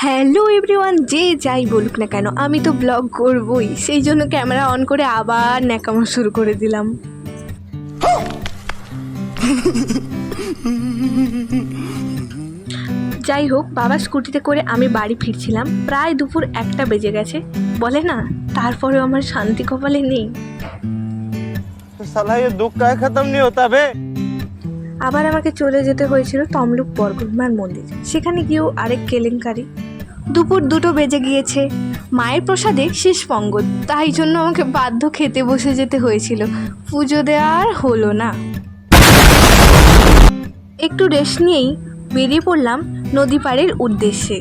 Hello everyone, যে যাই বলুক না কেন আমি তো ব্লগ করবই, সেই জন্য ক্যামেরা অন করে আবার ন্যাকামো শুরু করে দিলাম। যাই হোক, বাবা স্কুটিতে করে আমি বাড়ি ফিরছিলাম, প্রায় দুপুর 1টা বেজে গেছে। বলে না, তারপরেও আমার শান্তি কপালে নেই। साला ये दुख का खत्म नहीं होता बे। আবার আমাকে চলে যেতে হয়েছিল তমলুক বরগুনার মন্দির, সেখানে গিয়েও আরেক কেলেঙ্কারি। দুপুর 2টো বেজে গিয়েছে, মায়ের প্রসাদে শেষ পঙ্গল, তাই জন্য আমাকে বাধ্য খেতে বসে যেতে হয়েছিল। পুজো দেওয়া আর হলো না। একটু রেস্ট নিয়েই বেরিয়ে পড়লাম নদী পাড়ের উদ্দেশ্যে।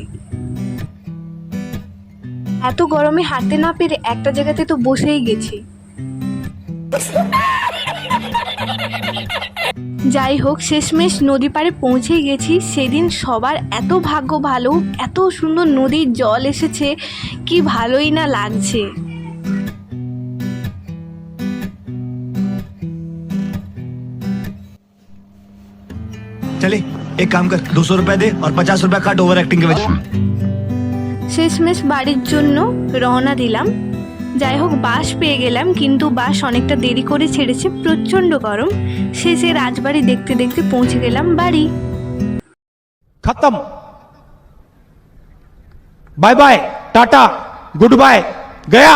এত গরমে হাঁটতে না পেরে একটা জায়গাতে তো বসেই গেছি। যাই হোক, শেষমেশ নদী পাড়ে পৌঁছেই গেছি। সেদিন সবার এত ভাগ্য ভালো, এত সুন্দর নদীর জল এসেছে, কি ভালোই না লাগছে। चले एक काम कर 200 रुपए दे और 50 रुपए काट ओवर एक्टिंग के वजह। শেষমেশ বাড়ির জন্য রওনা দিলাম। যাই হোক, বাস পেয়ে গেলাম, কিন্তু বাস অনেকটা দেরি করে ছেড়েছে, প্রচণ্ড গরম। শেষে রাজবাড়ি দেখতে দেখতে পৌঁছে গেলাম বাড়ি। खत्म। Bye bye, tata, goodbye, गया।